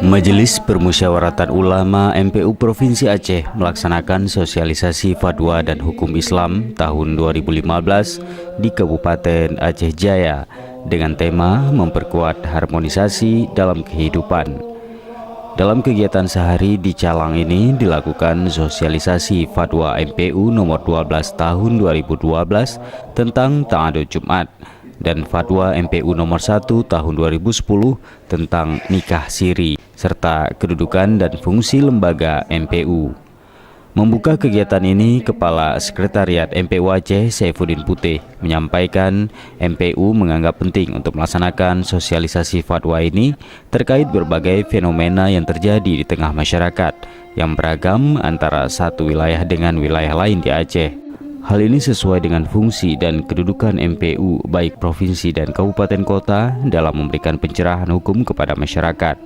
Majelis Permusyawaratan Ulama MPU Provinsi Aceh melaksanakan sosialisasi fatwa dan hukum Islam tahun 2015 di Kabupaten Aceh Jaya dengan tema memperkuat harmonisasi dalam kehidupan. Dalam kegiatan sehari di Calang ini dilakukan sosialisasi fatwa MPU nomor 12 tahun 2012 tentang ta'adud Jumat dan fatwa MPU nomor 1 tahun 2010 tentang nikah siri serta kedudukan dan fungsi lembaga MPU. Membuka kegiatan ini, Kepala Sekretariat MPU Aceh Saifuddin Putih menyampaikan MPU menganggap penting untuk melaksanakan sosialisasi fatwa ini terkait berbagai fenomena yang terjadi di tengah masyarakat yang beragam antara satu wilayah dengan wilayah lain di Aceh. Hal ini sesuai dengan fungsi dan kedudukan MPU baik provinsi dan kabupaten kota dalam memberikan pencerahan hukum kepada masyarakat.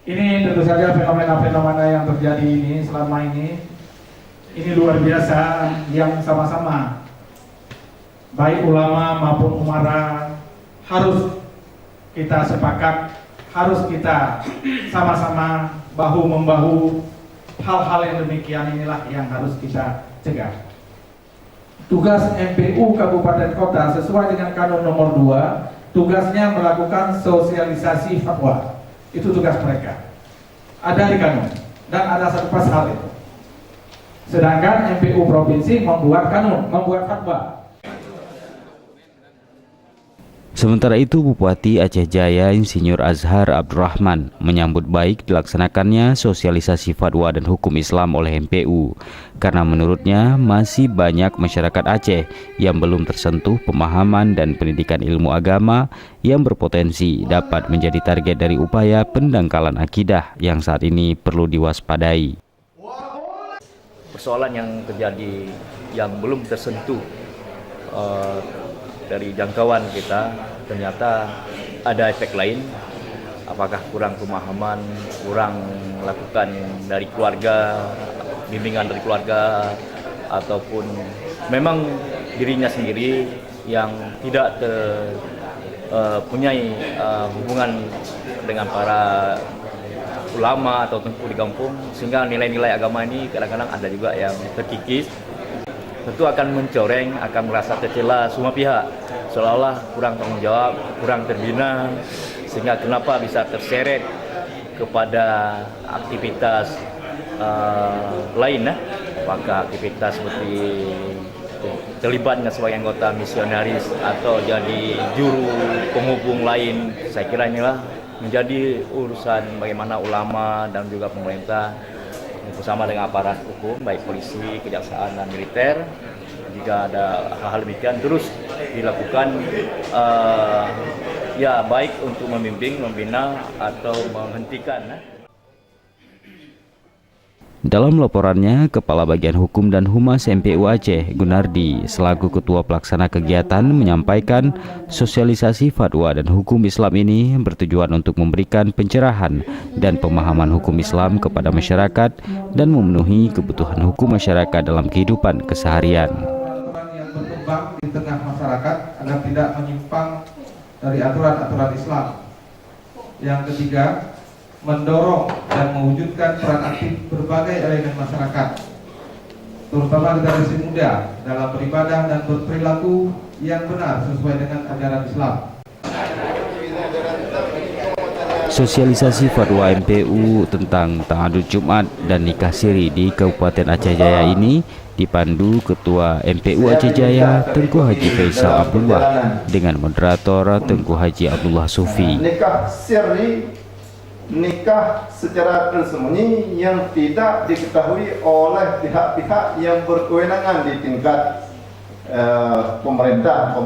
Ini tentu saja fenomena-fenomena yang terjadi ini selama ini luar biasa, yang sama-sama baik ulama maupun umara harus kita sepakat, harus kita sama-sama bahu-membahu. Hal-hal yang demikian inilah yang harus kita cegah. Tugas MPU Kabupaten Kota sesuai dengan Kanun nomor 2, tugasnya melakukan sosialisasi fatwa. Itu tugas mereka. Ada di kanun dan ada satu pasal itu. Sedangkan MPU provinsi membuat kanun, membuat fatwa. Sementara itu, Bupati Aceh Jaya Insinyur Azhar Abdurrahman menyambut baik dilaksanakannya sosialisasi fatwa dan hukum Islam oleh MPU karena menurutnya masih banyak masyarakat Aceh yang belum tersentuh pemahaman dan pendidikan ilmu agama yang berpotensi dapat menjadi target dari upaya pendangkalan akidah yang saat ini perlu diwaspadai. Persoalan yang terjadi yang belum tersentuh dari jangkauan kita, ternyata ada efek lain, apakah kurang pemahaman, kurang lakukan dari keluarga, bimbingan dari keluarga, ataupun memang dirinya sendiri yang tidak mempunyai hubungan dengan para ulama atau tengku di kampung, sehingga nilai-nilai agama ini kadang-kadang ada juga yang terkikis. Tentu akan mencoreng, akan merasa tercela semua pihak, seolah-olah kurang tanggung jawab, kurang terbina, sehingga kenapa bisa terseret kepada aktivitas lain, apakah aktivitas seperti terlibatnya sebagai anggota misionaris atau jadi juru penghubung lain. Saya kira inilah menjadi urusan bagaimana ulama dan juga pemerintah bersama dengan aparat hukum, baik polisi, kejaksaan, dan militer. Jika ada hal-hal demikian terus dilakukan, ya baik untuk membimbing, membina, atau menghentikan. Dalam laporannya, Kepala Bagian Hukum dan Humas MPU Aceh, Gunardi, selaku Ketua Pelaksana Kegiatan, menyampaikan sosialisasi fatwa dan hukum Islam ini bertujuan untuk memberikan pencerahan dan pemahaman hukum Islam kepada masyarakat dan memenuhi kebutuhan hukum masyarakat dalam kehidupan keseharian. Aturan yang berkembang di tengah masyarakat agar tidak menyimpang dari aturan-aturan Islam. Yang ketiga, mendorong dan mewujudkan peran aktif berbagai elemen masyarakat, terutama generasi muda, dalam beribadah dan berperilaku yang benar sesuai dengan ajaran Islam. Sosialisasi fatwa MPU tentang ta'adud Jumat dan nikah siri di Kabupaten Aceh Jaya ini dipandu Ketua MPU Aceh Jaya Tengku Haji Faisal Abdullah dengan moderator Tengku Haji Abdullah Sufi. Nikah siri, nikah secara tersembunyi yang tidak diketahui oleh pihak-pihak yang berkewenangan di tingkat pemerintah,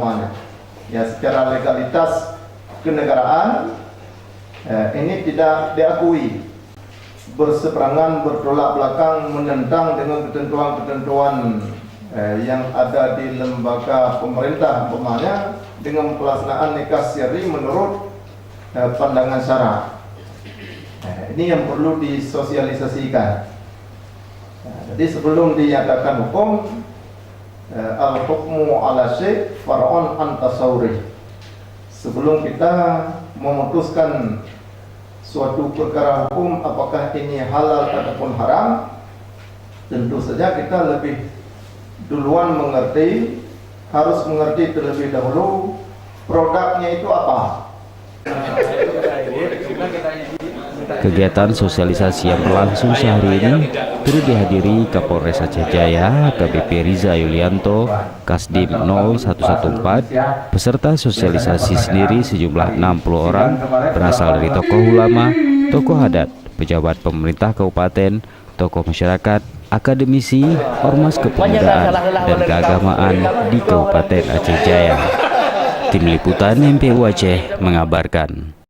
ya, secara legalitas kenegaraan ini tidak diakui, berseberangan, bertolak belakang, menentang dengan ketentuan-ketentuan yang ada di lembaga pemerintah, dengan pelaksanaan nikah siri menurut pandangan syara. Ini yang perlu disosialisasikan. Jadi sebelum dinyatakan hukum, al-hukmu ala syai' far'un an tasawwuri. Sebelum kita memutuskan suatu perkara hukum apakah ini halal ataupun haram, tentu saja kita lebih duluan harus mengerti terlebih dahulu produknya itu apa. Kegiatan sosialisasi yang berlangsung sehari ini turut dihadiri Kapolres Aceh Jaya, AKBP Riza Yulianto, Kasdim 0114, peserta sosialisasi sendiri sejumlah 60 orang berasal dari tokoh ulama, tokoh adat, pejabat pemerintah kabupaten, tokoh masyarakat, akademisi, ormas kepemudaan, dan keagamaan di Kabupaten Aceh Jaya. Tim Liputan MPU Aceh mengabarkan.